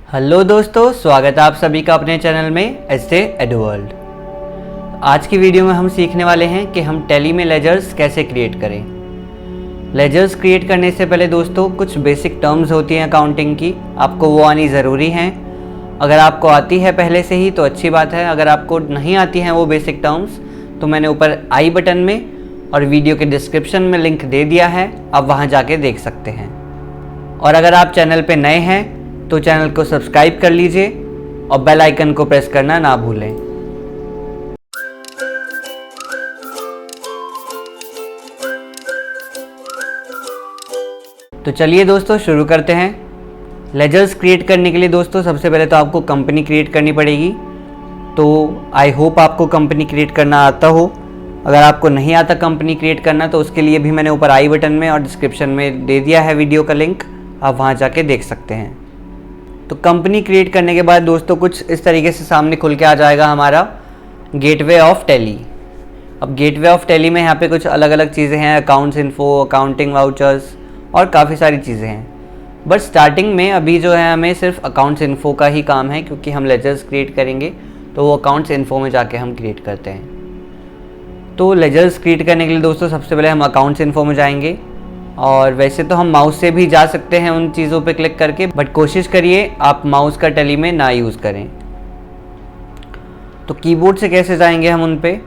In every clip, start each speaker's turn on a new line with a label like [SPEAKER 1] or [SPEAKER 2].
[SPEAKER 1] Hello दोस्तों, स्वागत है आप सभी का अपने चैनल में एसजे एडवर्ल्ड। आज की वीडियो में हम सीखने वाले हैं कि हम टैली में लेजर्स कैसे क्रिएट करें। लेजर्स क्रिएट करने से पहले दोस्तों कुछ बेसिक टर्म्स होती हैं अकाउंटिंग की, आपको वो आनी ज़रूरी हैं। अगर आपको आती है पहले से ही तो अच्छी बात है, अगर आपको नहीं आती हैं वो बेसिक टर्म्स तो मैंने ऊपर आई बटन में और वीडियो के डिस्क्रिप्शन में लिंक दे दिया है, आप वहाँ जाके देख सकते हैं। और अगर आप चैनल पे नए हैं तो चैनल को सब्सक्राइब कर लीजिए और बेल आइकन को प्रेस करना ना भूलें। तो चलिए दोस्तों शुरू करते हैं। लेजर्स क्रिएट करने के लिए दोस्तों सबसे पहले तो आपको कंपनी क्रिएट करनी पड़ेगी। तो आई होप आपको कंपनी क्रिएट करना आता हो। अगर आपको नहीं आता कंपनी क्रिएट करना तो उसके लिए भी मैंने ऊपर आई बटन में और डिस्क्रिप्शन में दे दिया है वीडियो का लिंक, आप वहाँ जाके देख सकते हैं। तो कंपनी क्रिएट करने के बाद दोस्तों कुछ इस तरीके से सामने खुल के आ जाएगा हमारा गेटवे ऑफ टैली। अब गेटवे ऑफ टैली में यहाँ पे कुछ अलग अलग चीज़ें हैं, अकाउंट्स इन्फो, अकाउंटिंग वाउचर्स और काफ़ी सारी चीज़ें हैं। बट स्टार्टिंग में अभी जो है हमें सिर्फ अकाउंट्स इन्फो का ही काम है, क्योंकि हम लेजर्स क्रिएट करेंगे तो वो अकाउंट्स इन्फो में जाके हम क्रिएट करते हैं। तो लेजर्स क्रिएट करने के लिए दोस्तों सबसे पहले हम अकाउंट्स इन्फो में जाएंगे, और वैसे तो हम माउस से भी जा सकते हैं उन चीज़ों पे क्लिक करके, बट कोशिश करिए आप माउस का टैली में ना यूज़ करें। तो कीबोर्ड से कैसे जाएंगे हम उन पे,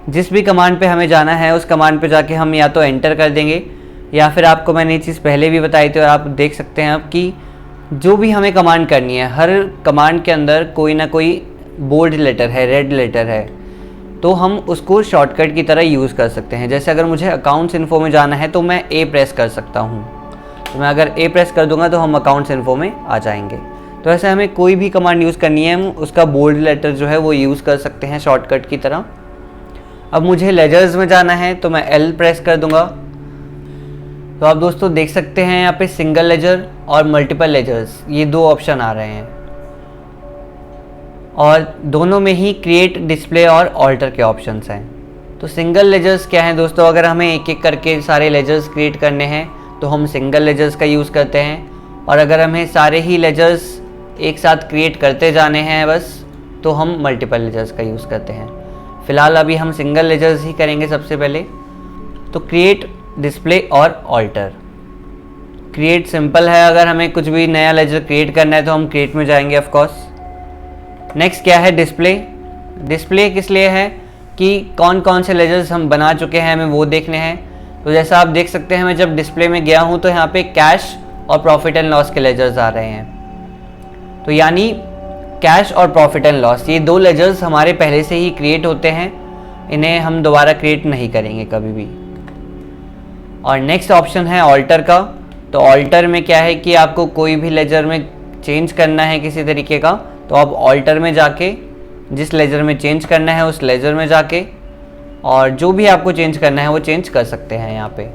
[SPEAKER 1] जिस भी कमांड पे हमें जाना है उस कमांड पे जाके हम या तो एंटर कर देंगे, या फिर आपको मैंने ये चीज़ पहले भी बताई थी और आप देख सकते हैं अब कि जो भी हमें कमांड करनी है, हर कमांड के अंदर कोई ना कोई बोल्ड लेटर है, रेड लेटर है, तो हम उसको शॉर्टकट की तरह यूज़ कर सकते हैं। जैसे अगर मुझे अकाउंट्स इन्फो में जाना है तो मैं ए प्रेस कर सकता हूँ, तो मैं अगर ए प्रेस कर दूंगा तो हम अकाउंट्स इन्फो में आ जाएंगे। तो ऐसे हमें कोई भी कमांड यूज़ करनी है, हम उसका बोल्ड लेटर जो है वो यूज़ कर सकते हैं शॉर्टकट की तरह। अब मुझे लेजर्स में जाना है तो मैं एल प्रेस कर दूंगा। तो आप दोस्तों देख सकते हैं यहाँ पे सिंगल लेजर और मल्टीपल लेजर्स, ये दो ऑप्शन आ रहे हैं, और दोनों में ही क्रिएट, डिस्प्ले और ऑल्टर के ऑप्शंस हैं। तो सिंगल लेजर्स क्या हैं दोस्तों, अगर हमें एक एक करके सारे लेजर्स क्रिएट करने हैं तो हम सिंगल लेजर्स का यूज़ करते हैं, और अगर हमें सारे ही लेजर्स एक साथ क्रिएट करते जाने हैं बस तो हम मल्टीपल लेजर्स का यूज़ करते हैं। फ़िलहाल अभी हम सिंगल लेजर्स ही करेंगे सबसे पहले। तो क्रिएट, डिस्प्ले और ऑल्टर। क्रिएट सिंपल है, अगर हमें कुछ भी नया लेजर क्रिएट करना है तो हम क्रिएट में जाएंगे ऑफकोर्स। नेक्स्ट क्या है, डिस्प्ले। डिस्प्ले किस लिए है कि कौन कौन से लेजर्स हम बना चुके हैं हमें वो देखने हैं। तो जैसा आप देख सकते हैं मैं जब डिस्प्ले में गया हूँ तो यहाँ पे कैश और प्रॉफिट एंड लॉस के लेजर्स आ रहे हैं। तो यानी कैश और प्रॉफिट एंड लॉस, ये दो लेजर्स हमारे पहले से ही क्रिएट होते हैं, इन्हें हम दोबारा क्रिएट नहीं करेंगे कभी भी। और नेक्स्ट ऑप्शन है ऑल्टर का। तो ऑल्टर में क्या है कि आपको कोई भी लेजर में चेंज करना है किसी तरीके का, तो आप ऑल्टर में जाके जिस लेजर में चेंज करना है उस लेजर में जाके, और जो भी आपको चेंज करना है वो चेंज कर सकते हैं। यहाँ पे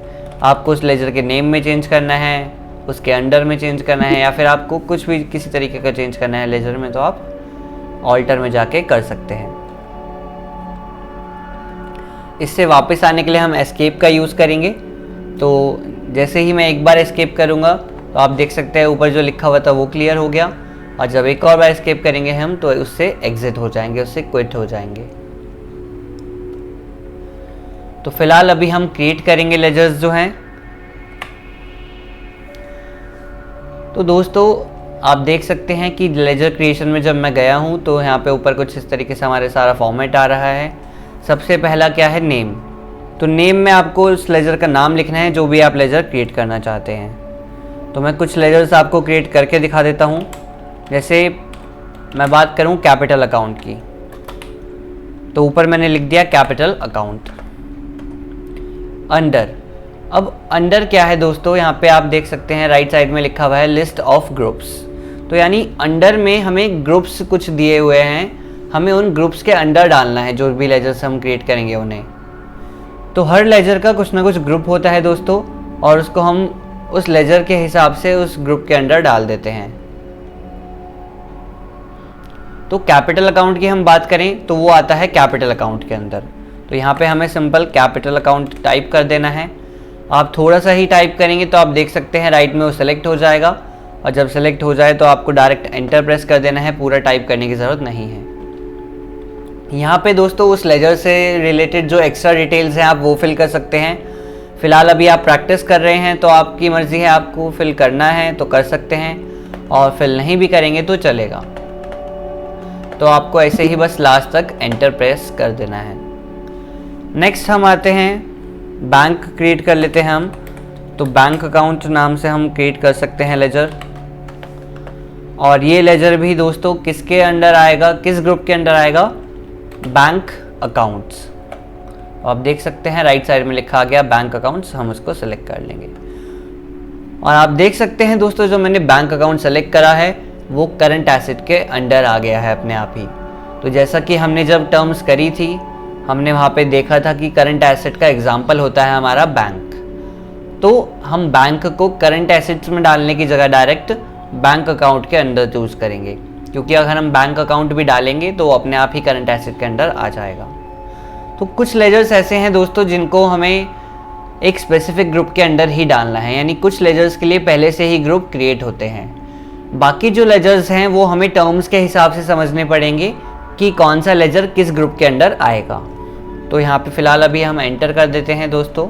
[SPEAKER 1] आपको उस लेजर के नेम में चेंज करना है, उसके अंडर में चेंज करना है, या फिर आपको कुछ भी किसी तरीके का चेंज करना है लेजर में, तो आप ऑल्टर में जाके कर सकते हैं। इससे वापस आने के लिए हम एस्केप का यूज़ करेंगे। तो जैसे ही मैं एक बार एस्केप करूँगा तो आप देख सकते हैं ऊपर जो लिखा हुआ था वो क्लियर हो गया, और जब एक और बार एस्केप करेंगे हम तो उससे एग्जिट हो जाएंगे, उससे क्विट हो जाएंगे। तो फिलहाल अभी हम क्रिएट करेंगे लेजर्स जो हैं। तो दोस्तों आप देख सकते हैं कि लेजर क्रिएशन में जब मैं गया हूं तो यहाँ पे ऊपर कुछ इस तरीके से हमारे सारा फॉर्मेट आ रहा है। सबसे पहला क्या है, नेम। तो नेम में आपको उस लेजर का नाम लिखना है जो भी आप लेजर क्रिएट करना चाहते हैं। तो मैं कुछ लेजर्स आपको क्रिएट करके दिखा देता हूँ। जैसे मैं बात करूं कैपिटल अकाउंट की, तो ऊपर मैंने लिख दिया कैपिटल अकाउंट। अंडर, अब अंडर क्या है दोस्तों, यहाँ पे आप देख सकते हैं राइट साइड में लिखा हुआ है लिस्ट ऑफ ग्रुप्स। तो यानी अंडर में हमें ग्रुप्स कुछ दिए हुए हैं, हमें उन ग्रुप्स के अंडर डालना है जो भी लेजर्स हम क्रिएट करेंगे उन्हें। तो हर लेजर का कुछ ना कुछ ग्रुप होता है दोस्तों, और उसको हम उस लेजर के हिसाब से उस ग्रुप के अंडर डाल देते हैं। तो कैपिटल अकाउंट की हम बात करें तो वो आता है कैपिटल अकाउंट के अंदर। तो यहाँ पे हमें सिंपल कैपिटल अकाउंट टाइप कर देना है। आप थोड़ा सा ही टाइप करेंगे तो आप देख सकते हैं राइट में वो सेलेक्ट हो जाएगा, और जब सेलेक्ट हो जाए तो आपको डायरेक्ट एंटर प्रेस कर देना है, पूरा टाइप करने की ज़रूरत नहीं है। यहाँ पे दोस्तों उस लेजर से रिलेटेड जो एक्स्ट्रा डिटेल्स हैं आप वो फिल कर सकते हैं। फ़िलहाल अभी आप प्रैक्टिस कर रहे हैं तो आपकी मर्ज़ी है, आपको फिल करना है तो कर सकते हैं और फिल नहीं भी करेंगे तो चलेगा। तो आपको ऐसे ही बस लास्ट तक एंटर प्रेस कर देना है। नेक्स्ट हम आते हैं, बैंक क्रिएट कर लेते हैं हम। तो बैंक अकाउंट नाम से हम क्रिएट कर सकते हैं लेजर, और ये लेजर भी दोस्तों किसके अंडर आएगा, किस ग्रुप के अंडर आएगा, बैंक अकाउंट्स। आप देख सकते हैं राइट साइड में लिखा गया बैंक अकाउंट्स, हम उसको सेलेक्ट कर लेंगे। और आप देख सकते हैं दोस्तों जो मैंने बैंक अकाउंट सेलेक्ट करा है वो करंट एसेट के अंडर आ गया है अपने आप ही। तो जैसा कि हमने जब टर्म्स करी थी, हमने वहाँ पे देखा था कि करंट एसेट का एग्जाम्पल होता है हमारा बैंक। तो हम बैंक को करंट एसेट्स में डालने की जगह डायरेक्ट बैंक अकाउंट के अंदर चूज करेंगे, क्योंकि अगर हम बैंक अकाउंट भी डालेंगे तो अपने आप ही करंट एसेट के अंदर आ जाएगा। तो कुछ लेजर्स ऐसे हैं दोस्तों जिनको हमें एक स्पेसिफिक ग्रुप के अंदर ही डालना है, यानी कुछ लेजर्स के लिए पहले से ही ग्रुप क्रिएट होते हैं। बाकी जो लेजर्स हैं वो हमें टर्म्स के हिसाब से समझने पड़ेंगे कि कौन सा लेजर किस ग्रुप के अंदर आएगा। तो यहाँ पे फिलहाल अभी हम एंटर कर देते हैं दोस्तों।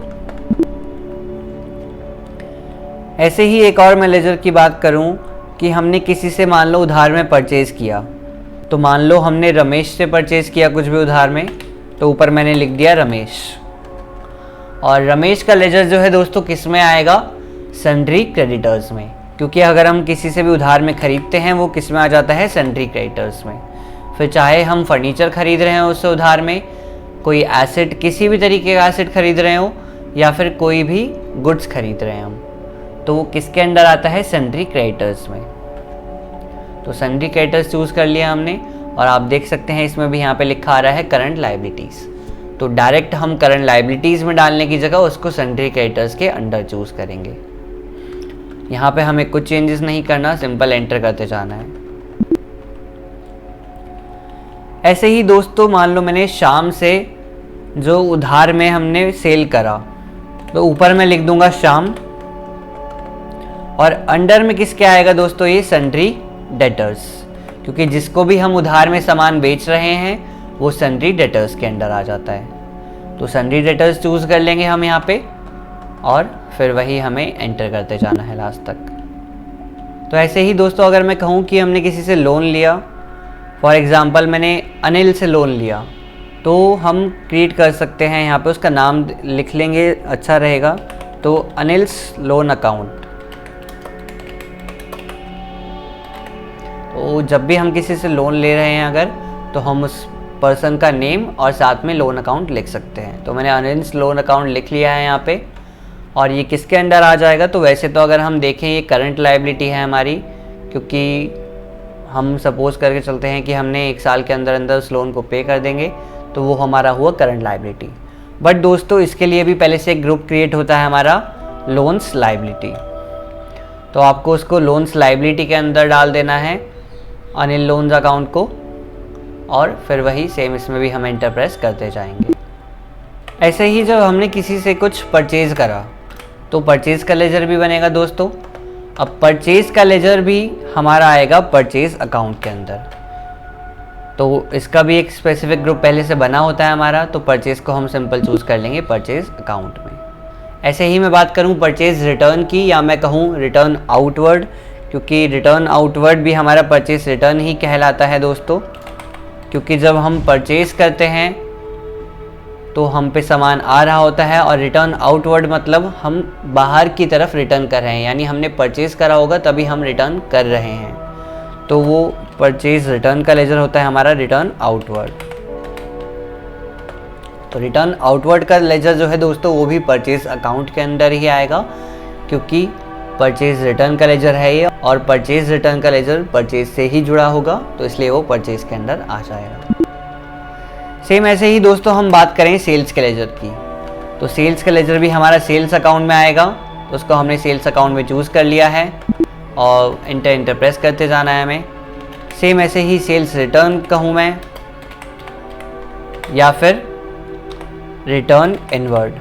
[SPEAKER 1] ऐसे ही एक और मैं लेजर की बात करूं कि हमने किसी से मान लो उधार में परचेज़ किया, तो मान लो हमने रमेश से परचेज़ किया कुछ भी उधार में, तो ऊपर मैंने लिख दिया रमेश। और रमेश का लेजर जो है दोस्तों किस में आएगा, सन्ड्री क्रेडिटर्स में, क्योंकि अगर हम किसी से भी उधार में ख़रीदते हैं वो किस में आ जाता है, सन्ड्री क्रेडिटर्स में। फिर चाहे हम फर्नीचर खरीद रहे हो उससे उधार में, कोई एसेट किसी भी तरीके का एसेट खरीद रहे हो, या फिर कोई भी गुड्स खरीद रहे हैं हम, तो वो किसके अंडर आता है, सन्ड्री क्रेडिटर्स में। तो सन्ड्री क्रेडिटर्स चूज़ कर लिया हमने, और आप देख सकते हैं इसमें भी यहाँ पे लिखा आ रहा है करंट लायबिलिटीज़। तो डायरेक्ट हम करंट लायबिलिटीज़ में डालने की जगह उसको सन्ड्री क्रेडिटर्स के अंडर चूज़ करेंगे। यहाँ पे हमें कुछ चेंजेस नहीं करना, सिंपल एंटर करते जाना है। ऐसे ही दोस्तों मान लो मैंने शाम से जो उधार में हमने सेल करा, तो ऊपर मैं लिख दूंगा शाम, और अंडर में किसके आएगा दोस्तों, ये सन्ड्री डेटर्स, क्योंकि जिसको भी हम उधार में सामान बेच रहे हैं वो सन्ड्री डेटर्स के अंडर आ जाता है। तो सन्ड्री डेटर्स चूज़ कर लेंगे हम यहाँ पे, और फिर वही हमें एंटर करते जाना है लास्ट तक। तो ऐसे ही दोस्तों अगर मैं कहूँ कि हमने किसी से लोन लिया, फॉर एग्ज़ाम्पल मैंने अनिल से लोन लिया, तो हम क्रिएट कर सकते हैं यहाँ पे उसका नाम लिख लेंगे, अच्छा रहेगा। तो अनिल्स लोन अकाउंट। तो जब भी हम किसी से लोन ले रहे हैं अगर, तो हम उस पर्सन का नेम और साथ में लोन अकाउंट लिख सकते हैं। तो मैंने अनिल्स लोन अकाउंट लिख लिया है यहाँ पे, और ये किसके अंडर आ जाएगा, तो वैसे तो अगर हम देखें ये करंट लायबिलिटी है हमारी, क्योंकि हम सपोज करके चलते हैं कि हमने 1 साल के अंदर अंदर उस लोन को पे कर देंगे, तो वो हमारा हुआ करंट लायबिलिटी। बट दोस्तों इसके लिए भी पहले से एक ग्रुप क्रिएट होता है हमारा लोन्स लायबिलिटी, तो आपको उसको लोन्स लायबिलिटी के अंदर डाल देना है अनिल लोन्स अकाउंट को, और फिर वही सेम इसमें भी हम एंटर प्रेस करते जाएंगे। ऐसे ही जब हमने किसी से कुछ परचेज़ करा तो परचेज़ का लेजर भी बनेगा दोस्तों। अब परचेज़ का लेजर भी हमारा आएगा परचेज़ अकाउंट के अंदर, तो इसका भी एक स्पेसिफिक ग्रुप पहले से बना होता है हमारा, तो परचेज़ को हम सिंपल चूज़ कर लेंगे परचेज़ अकाउंट में। ऐसे ही मैं बात करूं परचेज़ रिटर्न की, या मैं कहूं रिटर्न आउटवर्ड, क्योंकि रिटर्न आउटवर्ड भी हमारा परचेज़ रिटर्न ही कहलाता है दोस्तों, क्योंकि जब हम परचेज़ करते हैं तो हम पे सामान आ रहा होता है, और रिटर्न आउटवर्ड मतलब हम बाहर की तरफ रिटर्न कर रहे हैं, यानी हमने परचेज़ करा होगा तभी हम रिटर्न कर रहे हैं, तो वो परचेज़ रिटर्न का लेजर होता है हमारा रिटर्न आउटवर्ड। तो रिटर्न आउटवर्ड का लेजर जो है दोस्तों वो भी परचेज़ अकाउंट के अंदर ही आएगा, क्योंकि परचेज़ रिटर्न का लेजर है ये, और परचेज़ रिटर्न का लेजर परचेज़ से ही जुड़ा होगा, तो इसलिए वो परचेज़ के अंदर आ जाएगा। सेम ऐसे ही दोस्तों हम बात करें सेल्स के लेजर की, तो सेल्स का लेजर भी हमारा सेल्स अकाउंट में आएगा, तो उसको हमने सेल्स अकाउंट में चूज़ कर लिया है, और एंटर प्रेस करते जाना है हमें। सेम ऐसे ही सेल्स रिटर्न कहूँ मैं, या फिर रिटर्न इनवर्ड,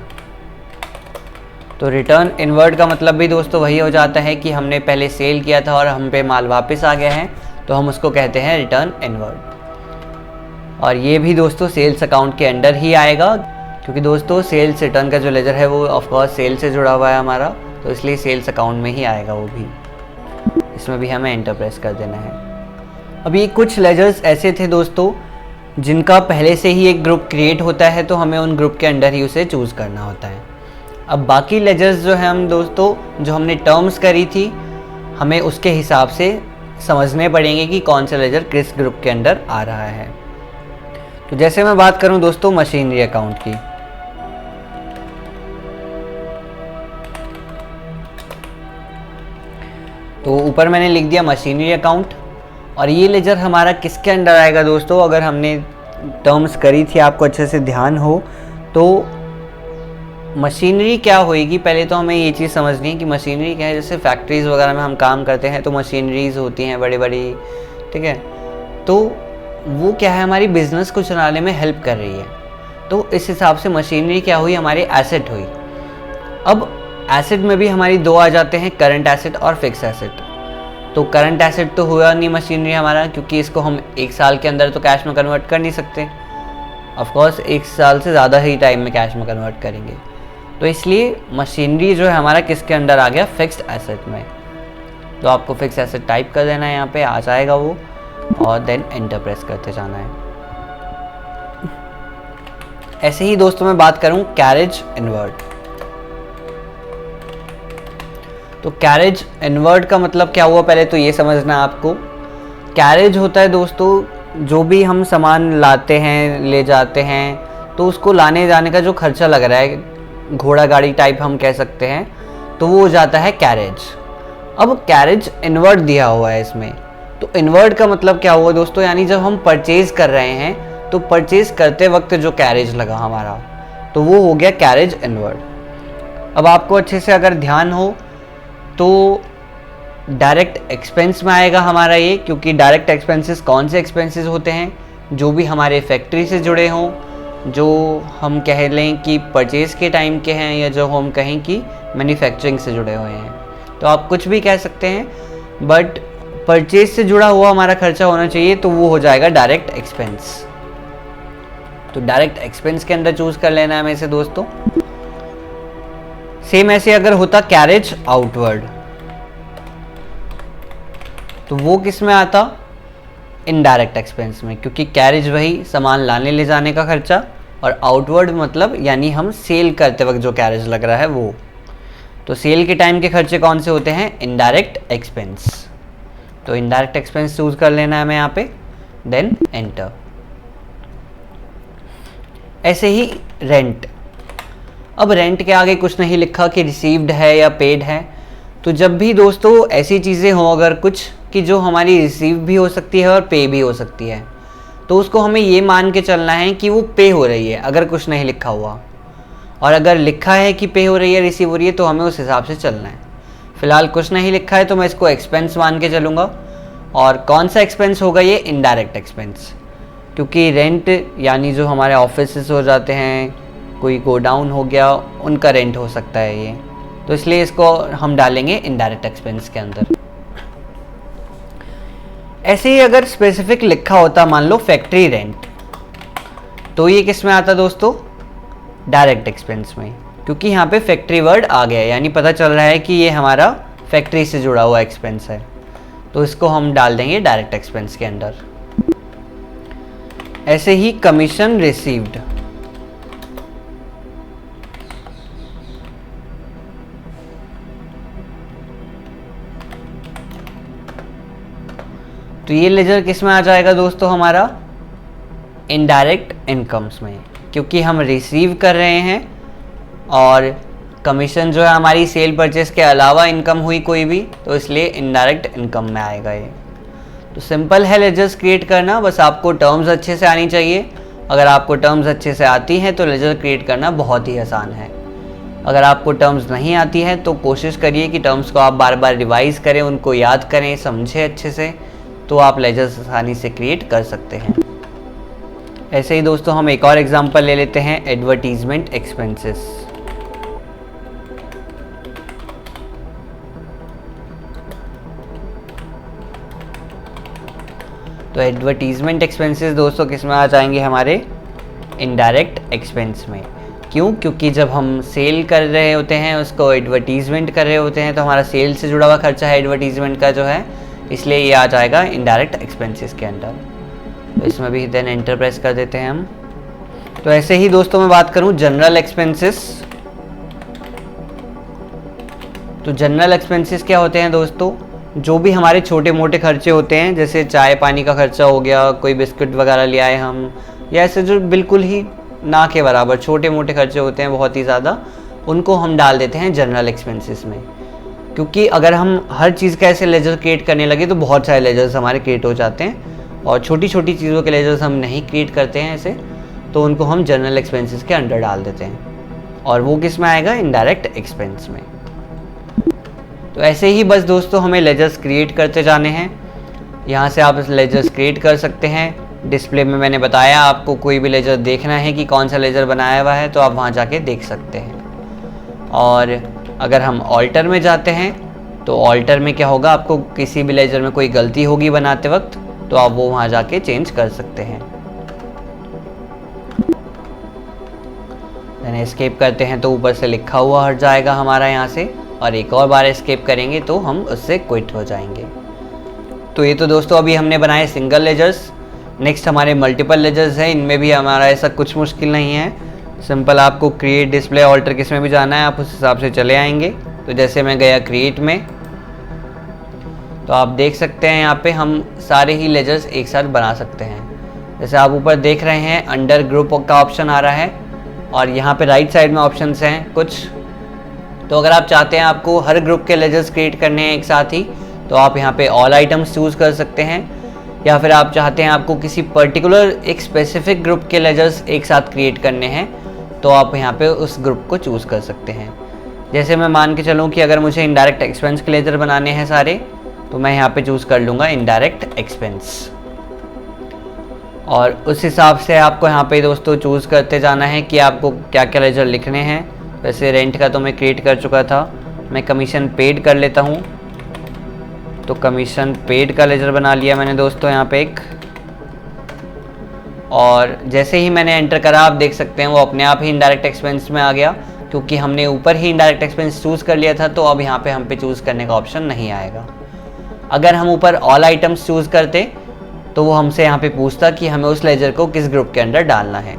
[SPEAKER 1] तो रिटर्न इनवर्ड का मतलब भी दोस्तों वही हो जाता है कि हमने पहले सेल किया था और हम पे माल वापस आ गया है, तो हम उसको कहते हैं रिटर्न इनवर्ड। और ये भी दोस्तों सेल्स अकाउंट के अंडर ही आएगा, क्योंकि दोस्तों सेल्स रिटर्न का जो लेजर है वो ऑफ कोर्स सेल से जुड़ा हुआ है हमारा, तो इसलिए सेल्स अकाउंट में ही आएगा वो भी। इसमें भी हमें एंटर प्रेस कर देना है। अभी कुछ लेजर्स ऐसे थे दोस्तों जिनका पहले से ही एक ग्रुप क्रिएट होता है, तो हमें उन ग्रुप के अंडर ही उसे चूज़ करना होता है। अब बाकी लेजर्स जो है हम दोस्तों जो हमने टर्म्स करी थी, हमें उसके हिसाब से समझने पड़ेंगे कि कौन सा लेजर किस ग्रुप के अंडर आ रहा है। तो जैसे मैं बात करूं दोस्तों मशीनरी अकाउंट की, तो ऊपर मैंने लिख दिया मशीनरी अकाउंट। और ये लेजर हमारा किसके अंडर आएगा दोस्तों, अगर हमने टर्म्स करी थी, आपको अच्छे से ध्यान हो तो मशीनरी क्या होएगी। पहले तो हमें ये चीज़ समझनी है कि मशीनरी क्या है। जैसे फैक्ट्रीज़ वगैरह में हम काम करते हैं तो मशीनरीज होती हैं बड़ी बड़ी, ठीक है, तो वो क्या है हमारी बिजनेस को चलाने में हेल्प कर रही है। तो इस हिसाब से मशीनरी क्या हुई, हमारी एसेट हुई। अब एसेट में भी हमारी दो आ जाते हैं, करंट एसेट और फिक्स एसेट। तो करंट एसेट तो हुआ नहीं मशीनरी हमारा, क्योंकि इसको हम एक साल के अंदर तो कैश में कन्वर्ट कर नहीं सकते। ऑफ कोर्स एक साल से ज़्यादा ही टाइम में कैश में कन्वर्ट करेंगे, तो इसलिए मशीनरी जो है हमारा किसके अंडर आ गया, फिक्स्ड एसेट में। तो आपको फिक्स एसेट टाइप कर देना है, यहाँ पे आ जाएगा वो, और देन एंटर प्रेस करते जाना है। ऐसे ही दोस्तों मैं बात करूं कैरेज इनवर्ड, तो कैरेज इनवर्ड का मतलब क्या हुआ पहले तो ये समझना आपको। कैरेज होता है दोस्तों जो भी हम सामान लाते हैं, ले जाते हैं, तो उसको लाने जाने का जो खर्चा लग रहा है, घोड़ा गाड़ी टाइप हम कह सकते हैं, तो वो हो जाता है कैरेज। अब कैरेज इनवर्ड दिया हुआ है इसमें, तो इनवर्ड का मतलब क्या हुआ दोस्तों, यानी जब हम परचेज कर रहे हैं तो परचेज करते वक्त जो कैरेज लगा हमारा, तो वो हो गया कैरेज इनवर्ड। अब आपको अच्छे से अगर ध्यान हो तो डायरेक्ट एक्सपेंस में आएगा हमारा ये, क्योंकि डायरेक्ट एक्सपेंसेस कौन से एक्सपेंसेस होते हैं, जो भी हमारे फैक्ट्री से जुड़े हों, जो हम कह लें कि परचेज के टाइम के हैं, या जो हम कहें कि मैन्युफैक्चरिंग से जुड़े हुए हैं, तो आप कुछ भी कह सकते हैं, बट परचेज से जुड़ा हुआ हमारा खर्चा होना चाहिए, तो वो हो जाएगा डायरेक्ट एक्सपेंस। तो डायरेक्ट एक्सपेंस के अंदर चूज कर लेना है हमें से दोस्तों। सेम ऐसे अगर होता कैरेज आउटवर्ड, तो वो किस में आता, इनडायरेक्ट एक्सपेंस में, क्योंकि कैरेज वही सामान लाने ले जाने का खर्चा, और आउटवर्ड मतलब यानी हम सेल करते वक्त जो कैरेज लग रहा है वो। तो सेल के टाइम के खर्चे कौन से होते हैं, इनडायरेक्ट एक्सपेंस। तो इनडायरेक्ट एक्सपेंस चूज कर लेना है हमें यहाँ पे, देन एंटर। ऐसे ही रेंट। अब रेंट के आगे कुछ नहीं लिखा कि रिसीव्ड है या पेड है, तो जब भी दोस्तों ऐसी चीज़ें हों अगर कुछ कि जो हमारी रिसीव भी हो सकती है और पे भी हो सकती है, तो उसको हमें ये मान के चलना है कि वो पे हो रही है अगर कुछ नहीं लिखा हुआ, और अगर लिखा है कि पे हो रही है, रिसीव हो रही है, तो हमें उस हिसाब से चलना है। फिलहाल कुछ नहीं लिखा है तो मैं इसको एक्सपेंस मान के चलूँगा। और कौन सा एक्सपेंस होगा, ये इनडायरेक्ट एक्सपेंस, क्योंकि रेंट यानी जो हमारे ऑफिसेस हो जाते हैं, कोई गोडाउन हो गया, उनका रेंट हो सकता है ये, तो इसलिए इसको हम डालेंगे इनडायरेक्ट एक्सपेंस के अंदर। ऐसे ही अगर स्पेसिफिक लिखा होता, मान लो फैक्ट्री रेंट, तो ये किस में आता दोस्तों, डायरेक्ट एक्सपेंस में, क्योंकि यहाँ पे फैक्ट्री वर्ड आ गया, यानी पता चल रहा है कि ये हमारा फैक्ट्री से जुड़ा हुआ एक्सपेंस है, तो इसको हम डाल देंगे डायरेक्ट एक्सपेंस के अंदर। ऐसे ही कमीशन रिसीव्ड, तो ये लेजर किस में आ जाएगा दोस्तों, हमारा इनडायरेक्ट इनकम्स में, क्योंकि हम रिसीव कर रहे हैं और कमीशन जो है हमारी सेल परचेस के अलावा इनकम हुई कोई भी, तो इसलिए इनडायरेक्ट इनकम में आएगा ये। तो सिंपल है लेजर्स क्रिएट करना, बस आपको टर्म्स अच्छे से आनी चाहिए। अगर आपको टर्म्स अच्छे से आती हैं तो लेजर क्रिएट करना बहुत ही आसान है। अगर आपको टर्म्स नहीं आती है तो कोशिश करिए कि टर्म्स को आप बार बार रिवाइज करें, उनको याद करें, समझें अच्छे से, तो आप लेजर्स आसानी से क्रिएट कर सकते हैं। ऐसे ही दोस्तों हम एक और एग्जांपल ले लेते हैं, एडवर्टीजमेंट एक्सपेंसेस। तो एडवर्टीजमेंट एक्सपेंसेस दोस्तों किस में आ जाएंगे, हमारे इनडायरेक्ट एक्सपेंस में। क्यों? क्योंकि जब हम सेल कर रहे होते हैं, उसको एडवर्टीजमेंट कर रहे होते हैं, तो हमारा सेल से जुड़ा हुआ खर्चा है एडवर्टीजमेंट का जो है, इसलिए ये आ जाएगा इनडायरेक्ट एक्सपेंसेस के अंडर। तो इसमें भी देन एंटर प्रेस कर देते हैं हम। तो ऐसे ही दोस्तों मैं बात करूं जनरल एक्सपेंसेस, तो जनरल एक्सपेंसेस क्या होते हैं दोस्तों, जो भी हमारे छोटे मोटे खर्चे होते हैं, जैसे चाय पानी का खर्चा हो गया, कोई बिस्कुट वगैरह ले आए हम, या ऐसे जो बिल्कुल ही ना के बराबर छोटे मोटे खर्चे होते हैं बहुत ही ज़्यादा, उनको हम डाल देते हैं जनरल एक्सपेंसेस में। क्योंकि अगर हम हर चीज़ का ऐसे लेजर क्रिएट करने लगे तो बहुत सारे लेजर्स हमारे क्रिएट हो जाते हैं, और छोटी छोटी चीज़ों के लेजर्स हम नहीं क्रिएट करते हैं ऐसे, तो उनको हम जनरल एक्सपेंसेस के अंडर डाल देते हैं, और वो किस में आएगा, इनडायरेक्ट एक्सपेंस में। तो ऐसे ही बस दोस्तों हमें लेजर्स क्रिएट करते जाने हैं। यहाँ से आप लेजर्स क्रिएट कर सकते हैं। डिस्प्ले में मैंने बताया, आपको कोई भी लेजर देखना है कि कौन सा लेजर बनाया हुआ है, तो आप वहाँ जाके देख सकते हैं। और अगर हम ऑल्टर में जाते हैं, तो ऑल्टर में क्या होगा, आपको किसी भी लेजर में कोई गलती होगी बनाते वक्त, तो आप वो वहाँ जाके चेंज कर सकते हैं। यानी एस्केप करते हैं तो ऊपर से लिखा हुआ हट जाएगा हमारा यहाँ से, और एक और बार एस्केप करेंगे तो हम उससे क्विट हो जाएंगे। तो ये तो दोस्तों अभी हमने बनाए सिंगल लेजर्स। नेक्स्ट हमारे मल्टीपल लेजर्स हैं, इनमें भी हमारा ऐसा कुछ मुश्किल नहीं है। सिंपल आपको क्रिएट, डिस्प्ले, ऑल्टर किस में भी जाना है, आप उस हिसाब से चले आएंगे। तो जैसे मैं गया क्रिएट में, तो आप देख सकते हैं यहाँ पे हम सारे ही लेजर्स एक साथ बना सकते हैं। जैसे आप ऊपर देख रहे हैं अंडर ग्रुप का ऑप्शन आ रहा है, और यहाँ पे राइट साइड में ऑप्शंस हैं कुछ। तो अगर आप चाहते हैं आपको हर ग्रुप के लेजर्स क्रिएट करने हैं एक साथ ही, तो आप यहाँ पे ऑल आइटम्स चूज़ कर सकते हैं, या फिर आप चाहते हैं आपको किसी पर्टिकुलर एक स्पेसिफिक ग्रुप के लेजर्स एक साथ क्रिएट करने हैं, तो आप यहाँ पे उस ग्रुप को चूज़ कर सकते हैं। जैसे मैं मान के चलूँ कि अगर मुझे इनडायरेक्ट एक्सपेंस के लेजर बनाने हैं सारे, तो मैं यहाँ पे चूज़ कर लूँगा इनडायरेक्ट एक्सपेंस, और उस हिसाब से आपको यहाँ पे दोस्तों चूज़ करते जाना है कि आपको क्या क्या लेजर लिखने हैं। वैसे रेंट का तो मैं क्रिएट कर चुका था, मैं कमीशन पेड कर लेता हूँ। तो कमीशन पेड का लेजर बना लिया मैंने दोस्तों यहाँ पे एक, और जैसे ही मैंने एंटर करा आप देख सकते हैं वो अपने आप ही इनडायरेक्ट एक्सपेंस में आ गया, क्योंकि हमने ऊपर ही इनडायरेक्ट एक्सपेंस चूज़ कर लिया था। तो अब यहाँ पे हम पे चूज़ करने का ऑप्शन नहीं आएगा। अगर हम ऊपर ऑल आइटम्स चूज़ करते तो वो हमसे यहाँ पे पूछता कि हमें उस लेजर को किस ग्रुप के अंडर डालना है।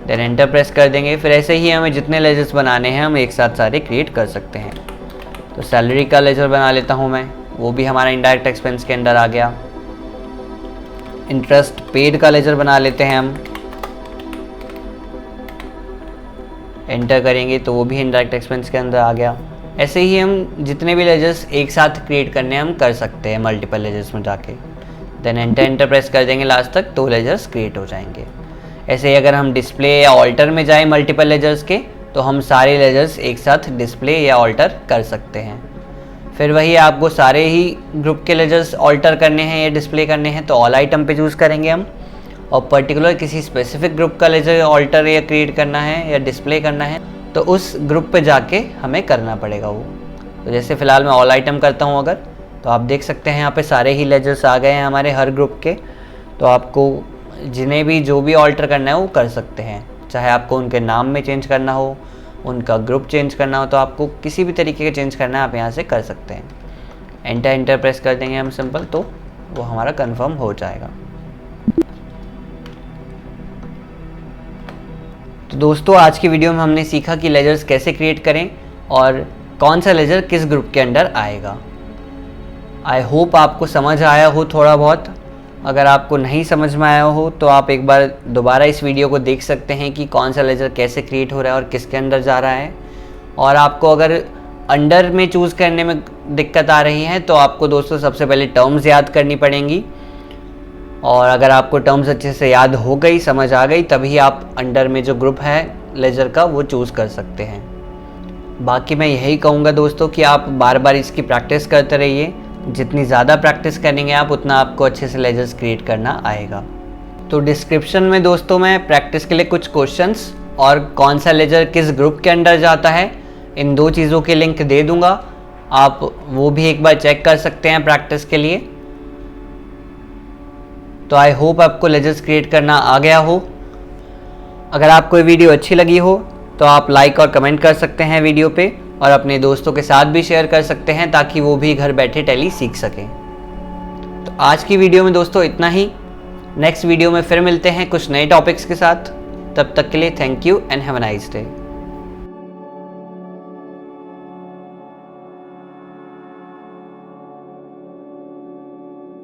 [SPEAKER 1] देन एंटर प्रेस कर देंगे। फिर ऐसे ही हमें जितने लेजर्स बनाने हैं हम एक साथ सारे क्रिएट कर सकते हैं। तो सैलरी का लेजर बना लेता हूँ मैं, वो भी हमारा इनडायरेक्ट एक्सपेंस के अंडर आ गया। इंटरेस्ट पेड का लेजर बना लेते हैं हम, एंटर करेंगे तो वो भी इनडायरेक्ट एक्सपेंस के अंदर आ गया। ऐसे ही हम जितने भी लेजर्स एक साथ क्रिएट करने हम कर सकते हैं मल्टीपल लेजर्स में जाके। देन एंटर प्रेस कर देंगे लास्ट तक, तो लेजर्स क्रिएट हो जाएंगे। ऐसे ही अगर हम डिस्प्ले या ऑल्टर में जाएं मल्टीपल लेजर्स के, तो हम सारे लेजर्स एक साथ डिस्प्ले या ऑल्टर कर सकते हैं। फिर वही आपको सारे ही ग्रुप के लेजर्स ऑल्टर करने हैं या डिस्प्ले करने हैं, तो ऑल आइटम पे चूज़ करेंगे हम, और पर्टिकुलर किसी स्पेसिफिक ग्रुप का लेजर ऑल्टर या क्रिएट करना है या डिस्प्ले करना है, तो उस ग्रुप पे जाके हमें करना पड़ेगा वो। तो जैसे फ़िलहाल मैं ऑल आइटम करता हूँ अगर, तो आप देख सकते हैं यहाँ पे सारे ही लेजर्स आ गए हैं हमारे हर ग्रुप के। तो आपको जिन्हें भी जो भी ऑल्टर करना है वो कर सकते हैं, चाहे आपको उनके नाम में चेंज करना हो, उनका ग्रुप चेंज करना हो, तो आपको किसी भी तरीके का चेंज करना है आप यहाँ से कर सकते हैं। एंटर प्रेस कर देंगे हम सिंपल, तो वो हमारा कंफर्म हो जाएगा। तो दोस्तों आज की वीडियो में हमने सीखा कि लेजर्स कैसे क्रिएट करें और कौन सा लेजर किस ग्रुप के अंडर आएगा। आई होप आपको समझ आया हो थोड़ा बहुत। अगर आपको नहीं समझ में आया हो तो आप एक बार दोबारा इस वीडियो को देख सकते हैं कि कौन सा लेजर कैसे क्रिएट हो रहा है और किसके अंदर जा रहा है। और आपको अगर अंडर में चूज़ करने में दिक्कत आ रही है तो आपको दोस्तों सबसे पहले टर्म्स याद करनी पड़ेंगी, और अगर आपको टर्म्स अच्छे से याद हो गई, समझ आ गई, तभी आप अंडर में जो ग्रुप है लेजर का वो चूज़ कर सकते हैं। बाकी मैं यही कहूँगा दोस्तों कि आप बार बार इसकी प्रैक्टिस करते रहिए। जितनी ज़्यादा प्रैक्टिस करेंगे आप, उतना आपको अच्छे से लेजर्स क्रिएट करना आएगा। तो डिस्क्रिप्शन में दोस्तों मैं प्रैक्टिस के लिए कुछ क्वेश्चंस और कौन सा लेजर किस ग्रुप के अंडर जाता है, इन दो चीज़ों के लिंक दे दूंगा। आप वो भी एक बार चेक कर सकते हैं प्रैक्टिस के लिए। तो आई होप आपको लेजर्स क्रिएट करना आ गया हो। अगर आपको ये वीडियो अच्छी लगी हो तो आप लाइक और कमेंट कर सकते हैं वीडियो पे, और अपने दोस्तों के साथ भी शेयर कर सकते हैं ताकि वो भी घर बैठे टैली सीख सकें। तो आज की वीडियो में दोस्तों इतना ही। नेक्स्ट वीडियो में फिर मिलते हैं कुछ नए टॉपिक्स के साथ। तब तक के लिए thank you and have a nice day.